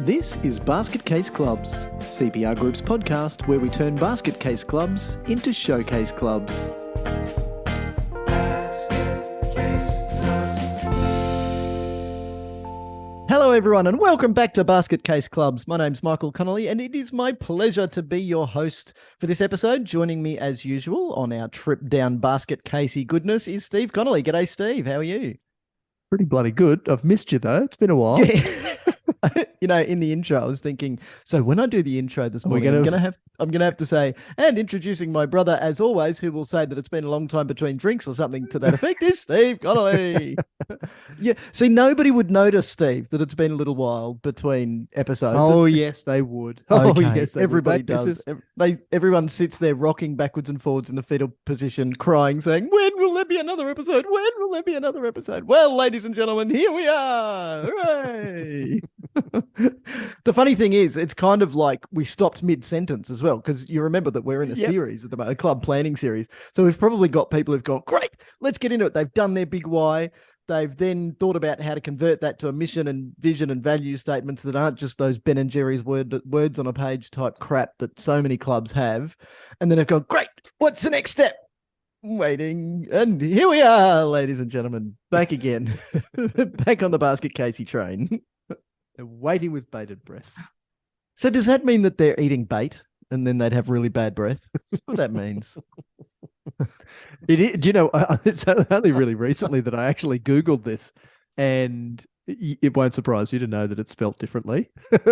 This is Basket Case Clubs, CPR Group's podcast where we turn basket case clubs into showcase clubs. Hello everyone and welcome back to Basket Case Clubs. My name's Michael Connolly and it is my pleasure to be your host for this episode. Joining me as usual on our trip down basket casey goodness is Steve Connolly. G'day Steve, how are you? Pretty bloody good. I've missed you though. It's been a while. Yeah. You know, in the intro, I was thinking, so when I do the intro this morning, I'm gonna have to say, and introducing my brother as always, who will say that it's been a long time between drinks or something to that effect, is Steve Connolly. Yeah. See, nobody would notice, Steve, that it's been a little while between episodes. Oh, yes, they would. Okay. Oh, yes, everybody does. Everyone sits there rocking backwards and forwards in the fetal position, crying, saying, when will there be another episode? When will there be another episode? Well, ladies and gentlemen, here we are. Hooray. The funny thing is, it's kind of like we stopped mid-sentence as well, because you remember that we're in a series at the moment, a club planning series. So we've probably got people who've gone, great, let's get into it. They've done their big why. They've then thought about how to convert that to a mission and vision and value statements that aren't just those Ben and Jerry's words on a page type crap that so many clubs have. And then they've gone, great, what's the next step? Waiting. And here we are, ladies and gentlemen, back again, back on the Basket Casey train. They're waiting with bated breath. So does that mean that they're eating bait and then they'd have really bad breath? What that means? Do you know, it's only really recently that I actually Googled this, and it won't surprise you to know that it's spelt differently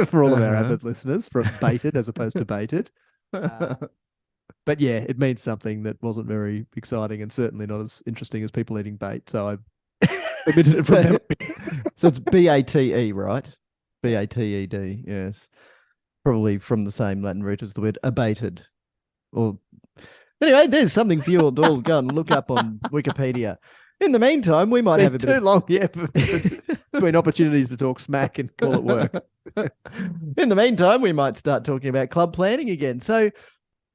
for all of our avid listeners, from baited as opposed to baited. But yeah, it means something that wasn't very exciting and certainly not as interesting as people eating bait. So I omitted it from memory. So it's B-A-T-E, right? B-A-T-E-D, yes. Probably from the same Latin root as the word abated. Or anyway, there's something for you all to all go and look up on Wikipedia. In the meantime, we might have a bit too long, between opportunities to talk smack and call it work. In the meantime, we might start talking about club planning again. So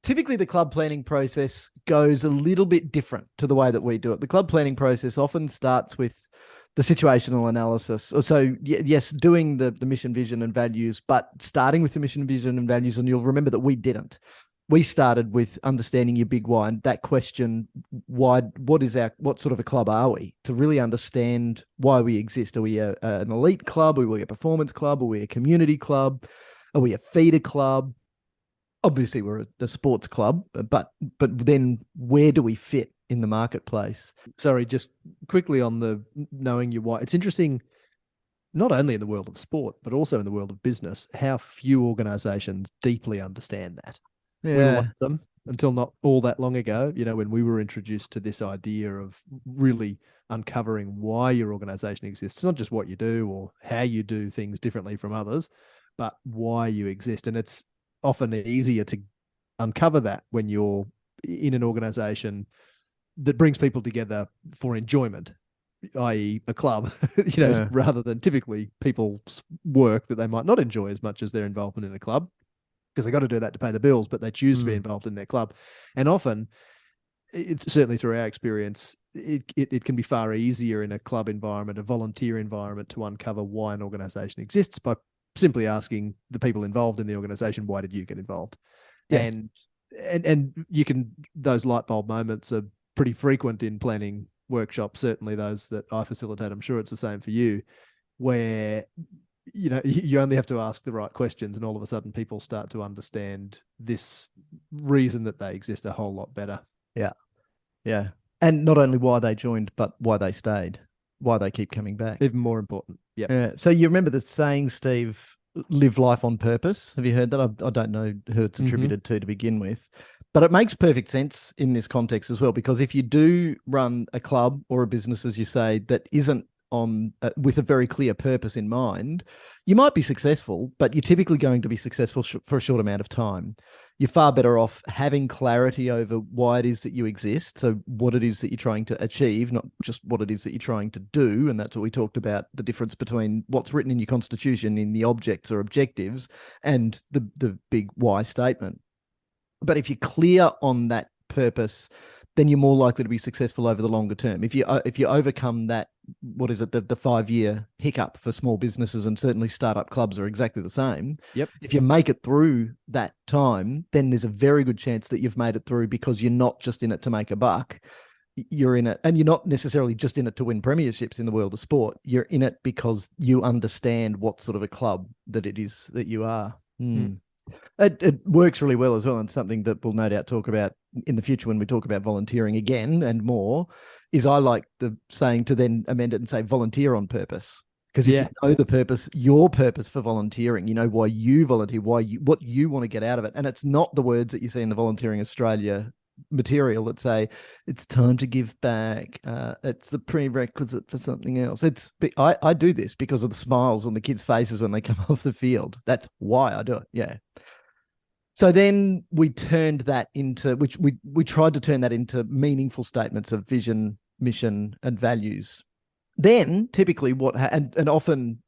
typically the club planning process goes a little bit different to the way that we do it. The club planning process often starts with the situational analysis. So yes, doing the mission, vision and values, but starting with the mission, vision and values. And you'll remember that we didn't. We started with understanding your big why, and that question, why, what sort of a club are we, to really understand why we exist. Are we an elite club? Are we a performance club? Are we a community club? Are we a feeder club? Obviously we're a sports club, but then where do we fit in the marketplace? Sorry, just quickly on the knowing your why. It's interesting, not only in the world of sport, but also in the world of business, how few organizations deeply understand that. Yeah. We were one of them until not all that long ago, you know, when we were introduced to this idea of really uncovering why your organization exists. It's not just what you do or how you do things differently from others, but why you exist. And it's often easier to uncover that when you're in an organization that brings people together for enjoyment, i.e. a club, rather than typically people's work that they might not enjoy as much as their involvement in a club, because they got to do that to pay the bills, but they choose to be involved in their club. And often, certainly through our experience, it can be far easier in a club environment, a volunteer environment, to uncover why an organization exists by simply asking the people involved in the organization, why did you get involved? Yeah. And you can, those light bulb moments are pretty frequent in planning workshops, certainly those that I facilitate. I'm sure it's the same for you, where, you know, you only have to ask the right questions and all of a sudden people start to understand this reason that they exist a whole lot better. Yeah. Yeah. And not only why they joined, but why they stayed, why they keep coming back. Even more important. Yeah. So you remember the saying, Steve, live life on purpose? Have you heard that? I don't know who it's attributed to begin with, but it makes perfect sense in this context as well, because if you do run a club or a business, as you say, that isn't on with a very clear purpose in mind, you might be successful, but you're typically going to be successful for a short amount of time. You're far better off having clarity over why it is that you exist. So what it is that you're trying to achieve, not just what it is that you're trying to do. And that's what we talked about, the difference between what's written in your constitution in the objects or objectives and the big why statement. But if you're clear on that purpose, then you're more likely to be successful over the longer term. If you overcome that what is it, the 5-year hiccup for small businesses, and certainly startup clubs are exactly the same. Yep. If you make it through that time, then there's a very good chance that you've made it through because you're not just in it to make a buck. You're in it, and you're not necessarily just in it to win premierships in the world of sport. You're in it because you understand what sort of a club that it is that you are. It works really well as well, and something that we'll no doubt talk about in the future when we talk about volunteering again and more, is I like the saying to then amend it and say volunteer on purpose. Because if you know the purpose, your purpose for volunteering, you know why you volunteer, what you want to get out of it. And it's not the words that you see in the Volunteering Australia material that say it's time to give back. It's the prerequisite for something else. I do this because of the smiles on the kids' faces when they come off the field. That's why I do it. Yeah. So then we turned that into, which we tried to turn that into meaningful statements of vision, mission, and values. Then typically and often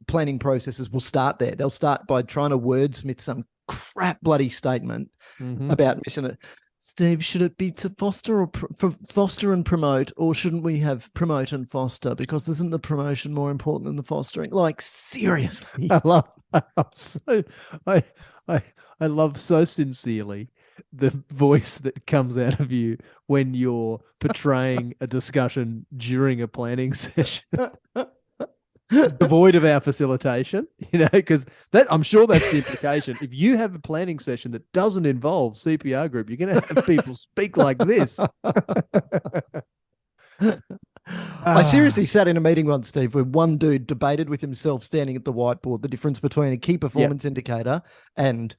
planning processes will start there. They'll start by trying to wordsmith some crap bloody statement about mission. Steve, should it be to foster or foster and promote, or shouldn't we have promote and foster? Because isn't the promotion more important than the fostering? Like, seriously. I love so sincerely the voice that comes out of you when you're portraying a discussion during a planning session. Devoid of our facilitation, because I'm sure that's the implication. If you have a planning session that doesn't involve CPR group, you're going to have people speak like this. I seriously sat in a meeting once, Steve, where one dude debated with himself standing at the whiteboard the difference between a key performance indicator and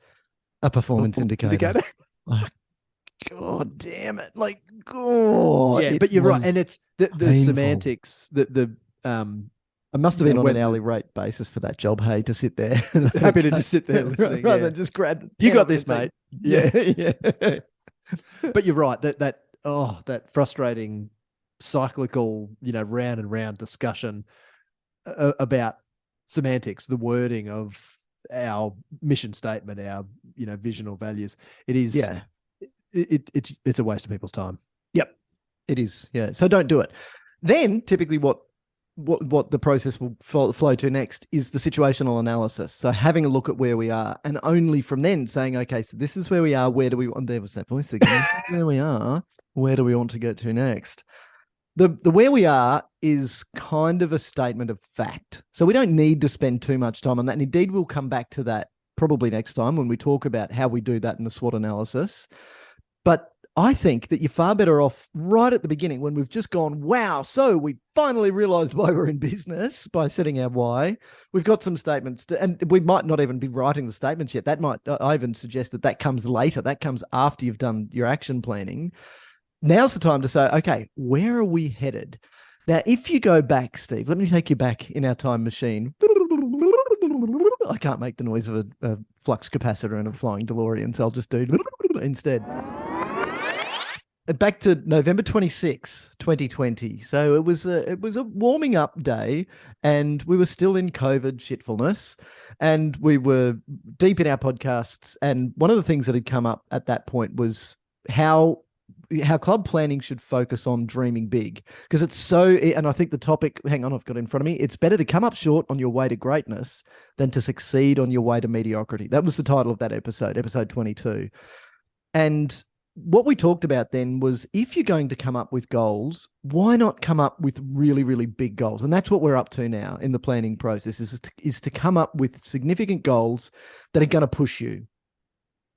a performance indicator. Oh, God damn it. Like, God. But you're right. And it's the semantics, I must have been on an hourly rate basis for that job, hey, to sit there. Happy to just sit there listening. Rather than just grab you got this, mate. Yeah. But you're right, that frustrating cyclical, round and round discussion about semantics, the wording of our mission statement, our, vision or values. It is it's a waste of people's time. Yep. It is. Yeah. So don't do it. Then typically what the process will flow to next is the situational analysis. So having a look at where we are, and only from then saying, okay, so this is where we are. Where do we want? There was that voice again. Where we are. Where do we want to get to next? The where we are is kind of a statement of fact. So we don't need to spend too much time on that. And indeed, we'll come back to that probably next time when we talk about how we do that in the SWOT analysis. But I think that you're far better off right at the beginning when we've just gone, wow, so we finally realized why we're in business by setting our why. We've got some statements and we might not even be writing the statements yet. I even suggest that comes later. That comes after you've done your action planning. Now's the time to say, okay, where are we headed? Now, if you go back, Steve, let me take you back in our time machine. I can't make the noise of a flux capacitor and a flying DeLorean, so I'll just do instead. Back to November 26, 2020. So it was a warming up day, and we were still in COVID shitfulness, and we were deep in our podcasts. And one of the things that had come up at that point was how club planning should focus on dreaming big, because it's so, and I think the topic, hang on, I've got it in front of me. It's better to come up short on your way to greatness than to succeed on your way to mediocrity. That was the title of that episode 22. And what we talked about then was, if you're going to come up with goals, why not come up with really, really big goals? And that's what we're up to now in the planning process, is to come up with significant goals that are going to push you.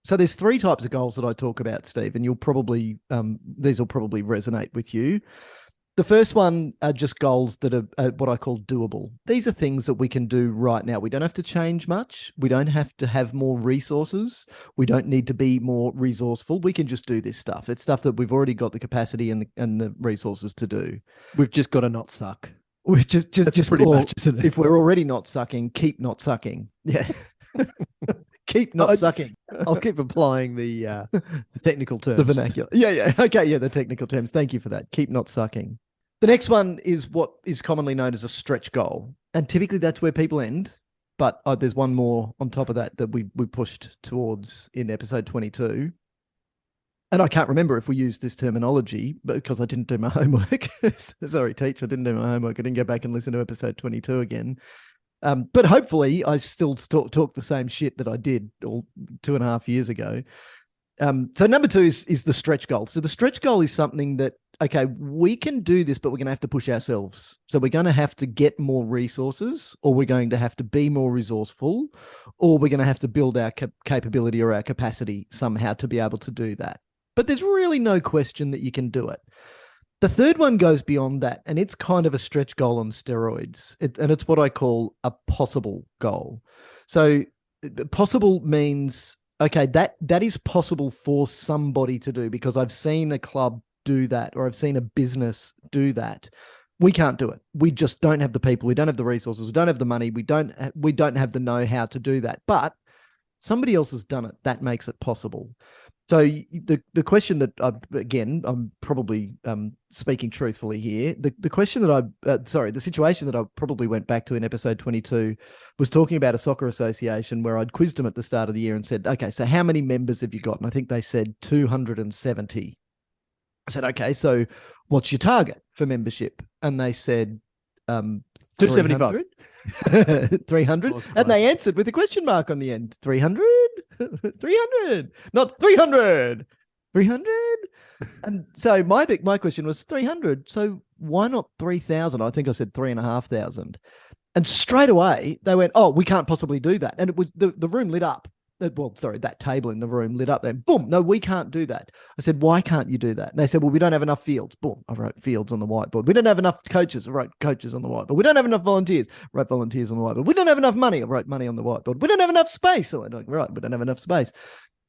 So there's 3 types of goals that I talk about, Steve, and you'll probably, these will probably resonate with you. The first one are just goals that are what I call doable. These are things that we can do right now. We don't have to change much. We don't have to have more resources. We don't need to be more resourceful. We can just do this stuff. It's stuff that we've already got the capacity and the resources to do. We've just got to not suck. We've just pretty much, isn't it? If we're already not sucking, keep not sucking. Yeah. Keep not sucking. I'll keep applying the technical terms. The vernacular. Yeah. Okay, yeah, the technical terms. Thank you for that. Keep not sucking. The next one is what is commonly known as a stretch goal. And typically that's where people end. But there's one more on top of that we pushed towards in episode 22. and I can't remember if we used this terminology because I didn't do my homework. Sorry, teacher, I didn't do my homework. I didn't go back and listen to episode 22 again. But hopefully I still talk the same shit that I did all 2.5 years ago. So number 2 is the stretch goal. So the stretch goal is something that, okay, we can do this, but we're going to have to push ourselves. So we're going to have to get more resources, or we're going to have to be more resourceful, or we're going to have to build our capability or our capacity somehow to be able to do that. But there's really no question that you can do it. The third one goes beyond that, and it's kind of a stretch goal on steroids. And it's what I call a possible goal. So possible means, okay, that is possible for somebody to do, because I've seen a club do that, or I've seen a business do that. We can't do it. We just don't have the people. We don't have the resources. We don't have the money. We don't have the know-how to do that. But somebody else has done it. That makes it possible. So the question that I'm probably speaking truthfully here. The question that the situation that I probably went back to in episode 22 was talking about a soccer association where I'd quizzed them at the start of the year and said, okay, so how many members have you got? And I think they said 270. I said, okay, so what's your target for membership? And they said 275. 300. And they answered with a question mark on the end. 300? 300. Not 300. 300? And so my question was 300. So why not 3,000? I think I said 3,500. And straight away they went, oh, we can't possibly do that. And it was the room lit up. That table in the room lit up then. Boom. No, we can't do that. I said, why can't you do that? And they said, well, we don't have enough fields. Boom. I wrote fields on the whiteboard. We don't have enough coaches. I wrote coaches on the whiteboard. We don't have enough volunteers. I wrote volunteers on the whiteboard. We don't have enough money. I wrote money on the whiteboard. We don't have enough space. So I went, right, we don't have enough space.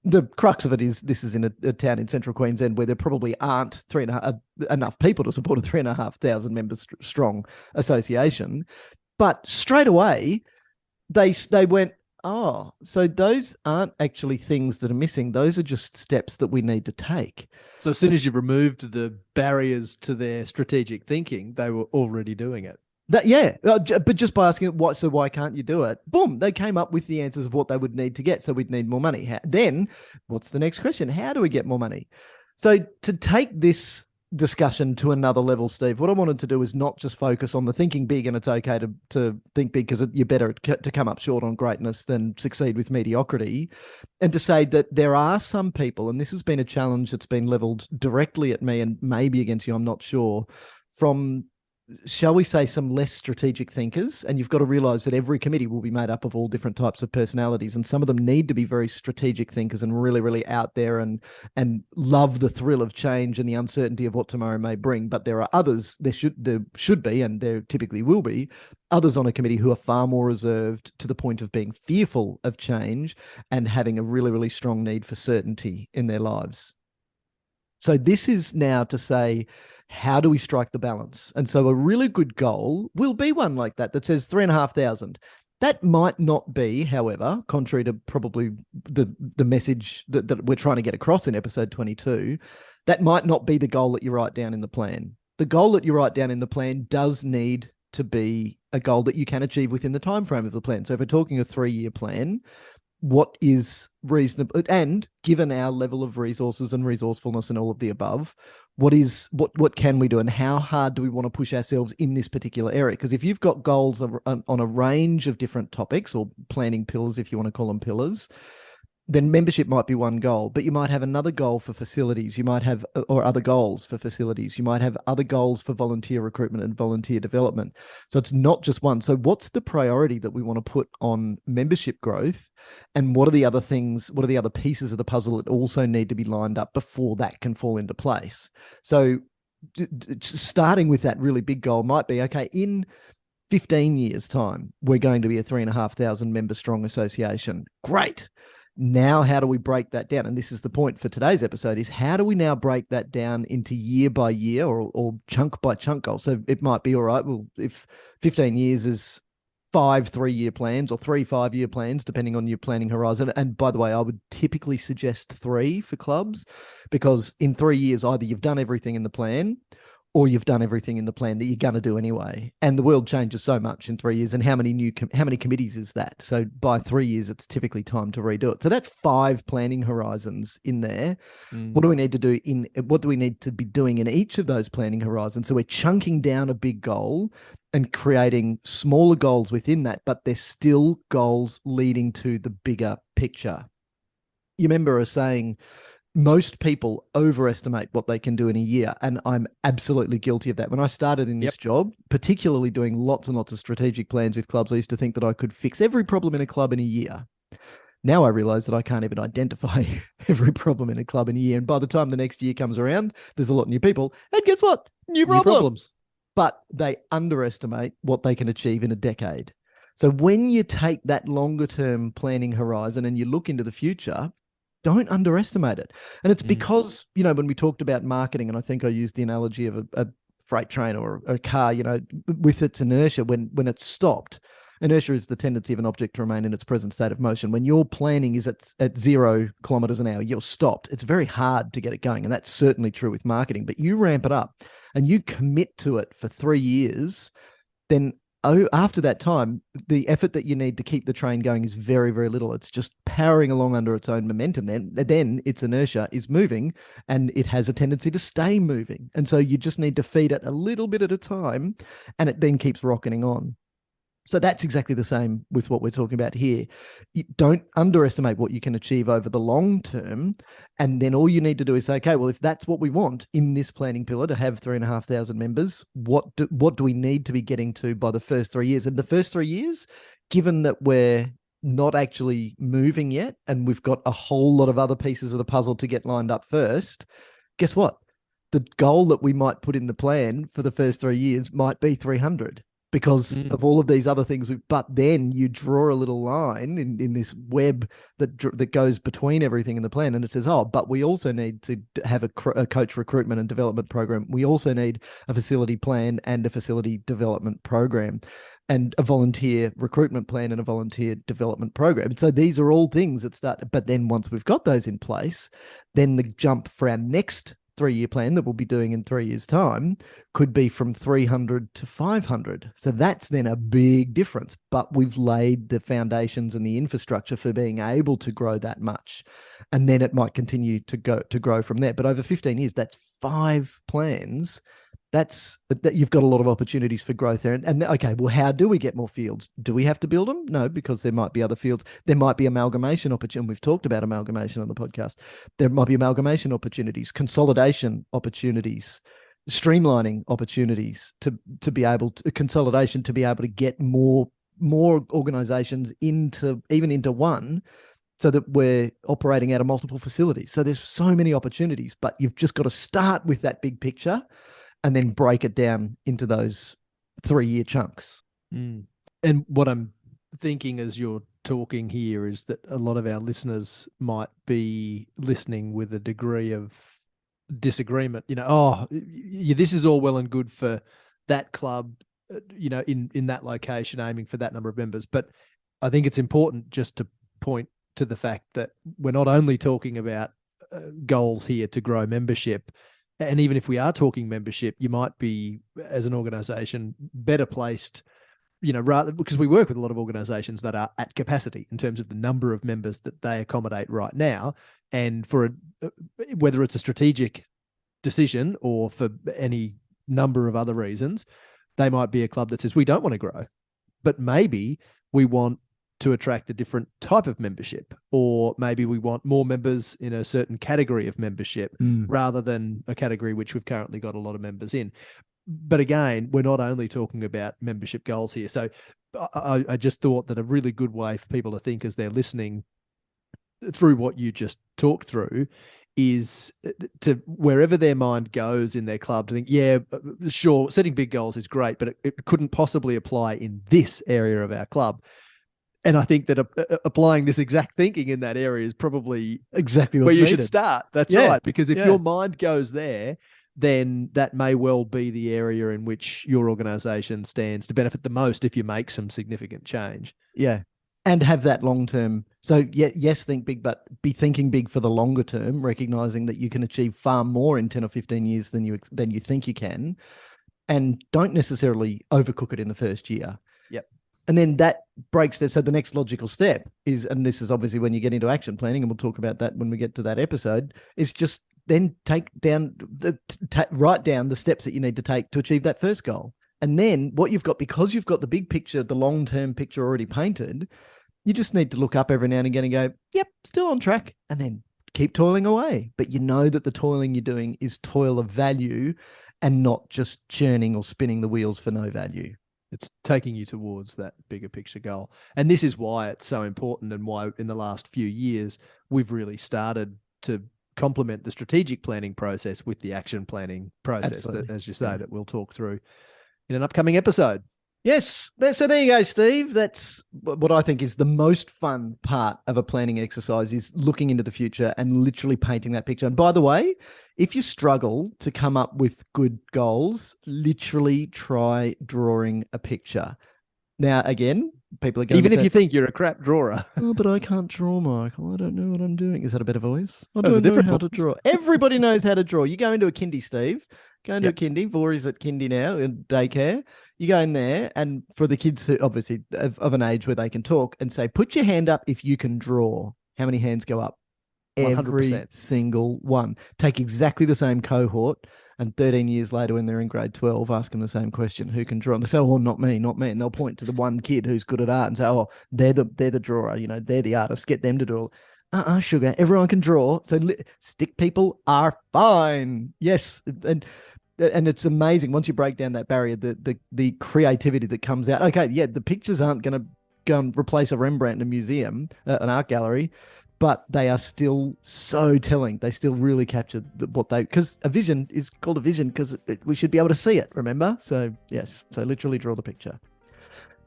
The crux of it is this is in a town in central Queensland where there probably aren't enough people to support a 3,500 members strong association. But straight away, they went, oh, so those aren't actually things that are missing. Those are just steps that we need to take. So as soon as you removed the barriers to their strategic thinking, they were already doing it. But just by asking why can't you do it? Boom, they came up with the answers of what they would need to get. So we'd need more money. Then what's the next question? How do we get more money? So to take this discussion to another level, Steve, what I wanted to do is not just focus on the thinking big, and it's okay to think big because you're better to come up short on greatness than succeed with mediocrity, and to say that there are some people, and this has been a challenge that's been leveled directly at me and maybe against you, I'm not sure, from, shall we say, some less strategic thinkers. And you've got to realize that every committee will be made up of all different types of personalities, and some of them need to be very strategic thinkers and really, really out there and love the thrill of change and the uncertainty of what tomorrow may bring. But there are others, there should be, and there typically will be, others on a committee who are far more reserved, to the point of being fearful of change and having a really, really strong need for certainty in their lives. So this is now to say, how do we strike the balance? And so a really good goal will be one like that says 3,500. That might not be, however, contrary to probably the message that we're trying to get across in episode 22, that might not be the goal that you write down in the plan. The goal that you write down in the plan does need to be a goal that you can achieve within the time frame of the plan. So if we're talking a 3-year plan, what is reasonable, and given our level of resources and resourcefulness and all of the above, what can we do, and how hard do we want to push ourselves in this particular area? Because if you've got goals on a range of different topics, or planning pillars, if you want to call them pillars, then membership might be one goal, but you might have another goal for facilities. You might have, or other goals for facilities. You might have other goals for volunteer recruitment and volunteer development. So it's not just one. So what's the priority that we want to put on membership growth? And what are the other things, what are the other pieces of the puzzle that also need to be lined up before that can fall into place? So starting with that really big goal might be, okay, in 15 years' time, we're going to be a 3,500 member strong association. Great. Now, how do we break that down? And this is the point for today's episode, is how do we now break that down into year by year or chunk by chunk goals? So it might be, all right, well, if 15 years is 5 3-year plans or 3 5-year plans, depending on your planning horizon. And by the way, I would typically suggest 3 for clubs, because in 3 years, either you've done everything in the plan, or you've done everything in the plan that you're going to do anyway. And the world changes so much in 3 years. And how many committees is that? So by 3 years, it's typically time to redo it. So that's 5 planning horizons in there. What do we need to do what do we need to be doing in each of those planning horizons? So we're chunking down a big goal and creating smaller goals within that, but they're still goals leading to the bigger picture. You remember us saying most people overestimate what they can do in a year. And I'm absolutely guilty of that. When I started in this job, particularly doing lots and lots of strategic plans with clubs, I used to think that I could fix every problem in a club in a year. Now I realize that I can't even identify every problem in a club in a year. And by the time the next year comes around, there's a lot of new people. And guess what? New problems. But they underestimate what they can achieve in a decade. So when you take that longer term planning horizon and you look into the future, don't underestimate it. And it's because, when we talked about marketing, and I think I used the analogy of a freight train or a car, with its inertia, when it's stopped. Inertia is the tendency of an object to remain in its present state of motion. When your planning is at 0 kilometers an hour, you're stopped. It's very hard to get it going. And that's certainly true with marketing. But you ramp it up and you commit to it for 3 years, then after that time, the effort that you need to keep the train going is very, very little. It's just powering along under its own momentum. Then its inertia is moving and it has a tendency to stay moving. And so you just need to feed it a little bit at a time and it then keeps rocketing on. So that's exactly the same with what we're talking about here. You don't underestimate what you can achieve over the long term. And then all you need to do is say, okay, well, if that's what we want in this planning pillar to have 3,500 members, what do we need to be getting to by the first 3 years? And the first 3 years, given that we're not actually moving yet and we've got a whole lot of other pieces of the puzzle to get lined up first, guess what? The goal that we might put in the plan for the first 3 years might be 300. Because of all of these other things, but then you draw a little line in this web that goes between everything in the plan, and it says, but we also need to have a coach recruitment and development program. We also need a facility plan and a facility development program, and a volunteer recruitment plan and a volunteer development program. So these are all things that start. But then once we've got those in place, then the jump for our next 3-year plan that we'll be doing in 3 years' time could be from 300 to 500. So that's then a big difference. But we've laid the foundations and the infrastructure for being able to grow that much. And then it might continue to grow from there. But over 15 years, that's 5 plans. That you've got a lot of opportunities for growth there. And okay, well, how do we get more fields? Do we have to build them? No, because there might be other fields. There might be amalgamation opportunities. We've talked about amalgamation on the podcast. There might be amalgamation opportunities, consolidation opportunities, streamlining opportunities to be able to consolidation, to be able to get more organizations into one, so that we're operating out of multiple facilities. So there's so many opportunities, but you've just got to start with that big picture and then break it down into those 3-year chunks. And what I'm thinking as you're talking here is that a lot of our listeners might be listening with a degree of disagreement. This is all well and good for that club, in that location, aiming for that number of members. But I think it's important just to point to the fact that we're not only talking about goals here to grow membership. And even if we are talking membership, you might be, as an organization, better placed, rather, because we work with a lot of organizations that are at capacity in terms of the number of members that they accommodate right now. And for whether it's a strategic decision or for any number of other reasons, they might be a club that says, we don't want to grow, but maybe we want to attract a different type of membership, or maybe we want more members in a certain category of membership rather than a category which we've currently got a lot of members in. But again, we're not only talking about membership goals here. So I just thought that a really good way for people to think as they're listening through what you just talked through is to, wherever their mind goes in their club, to think, yeah, sure, setting big goals is great, but it couldn't possibly apply in this area of our club. And I think that applying this exact thinking in that area is probably exactly where you needed. should start. That's right. Because if your mind goes there, then that may well be the area in which your organization stands to benefit the most if you make some significant change. Yeah. and have that long term. So yes, think big, but be thinking big for the longer term, recognizing that you can achieve far more in 10 or 15 years than you think you can, and don't necessarily overcook it in the first year. Yep. And then that breaks that. So the next logical step is, and this is obviously when you get into action planning, and we'll talk about that when we get to that episode, is just then write down the steps that you need to take to achieve that first goal. And then what you've got, because you've got the big picture, the long-term picture already painted, you just need to look up every now and again and go, yep, still on track. And then keep toiling away. But you know that the toiling you're doing is toil of value and not just churning or spinning the wheels for no value. It's taking you towards that bigger picture goal. And this is why it's so important, and why in the last few years, we've really started to complement the strategic planning process with the action planning process, that, as you say, that we'll talk through in an upcoming episode. Yes. So there you go, Steve. That's what I think is the most fun part of a planning exercise, is looking into the future and literally painting that picture. And by the way, if you struggle to come up with good goals, literally try drawing a picture. Now, again, people are going even if you think you're a crap drawer. Oh, but I can't draw, Michael. I don't know what I'm doing. Is that a better voice? I don't know how to draw. Everybody knows how to draw. You go into a kindy, Steve. Go into a kindy. Vori's at kindy now in daycare. You go in there, and for the kids who obviously of an age where they can talk, and say, put your hand up if you can draw. How many hands go up? 100%. Every single one. Take exactly the same cohort, and 13 years later when they're in grade 12, ask them the same question: who can draw? And they say, oh, not me. And they'll point to the one kid who's good at art and say, oh, they're the drawer, they're the artist, get them to draw. Sugar, everyone can draw. So stick people are fine. Yes. And it's amazing once you break down that barrier, the creativity that comes out. Okay, yeah, the pictures aren't going to go and replace a Rembrandt in a museum, an art gallery, but they are still so telling. They still really capture because a vision is called a vision because we should be able to see it, remember? So yes, so literally draw the picture.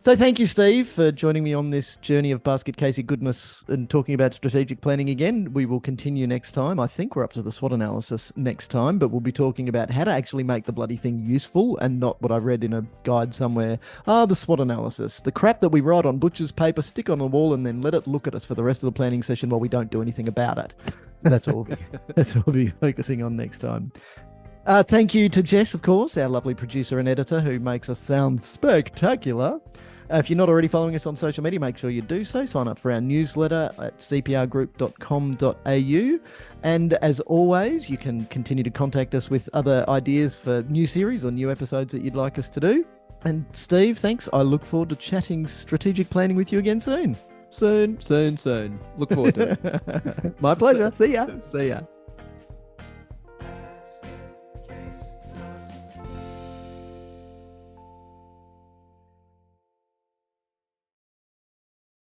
So thank you, Steve, for joining me on this journey of Basket Casey goodness and talking about strategic planning again. We will continue next time. I think we're up to the SWOT analysis next time, but we'll be talking about how to actually make the bloody thing useful and not what I read in a guide somewhere. The SWOT analysis, the crap that we write on butcher's paper, stick on the wall, and then let it look at us for the rest of the planning session while we don't do anything about it. So that's all we'll be focusing on next time. Thank you to Jess, of course, our lovely producer and editor who makes us sound spectacular. If you're not already following us on social media, make sure you do so. Sign up for our newsletter at cprgroup.com.au. And as always, you can continue to contact us with other ideas for new series or new episodes that you'd like us to do. And Steve, thanks. I look forward to chatting strategic planning with you again soon. Soon. Look forward to it. My pleasure. See ya.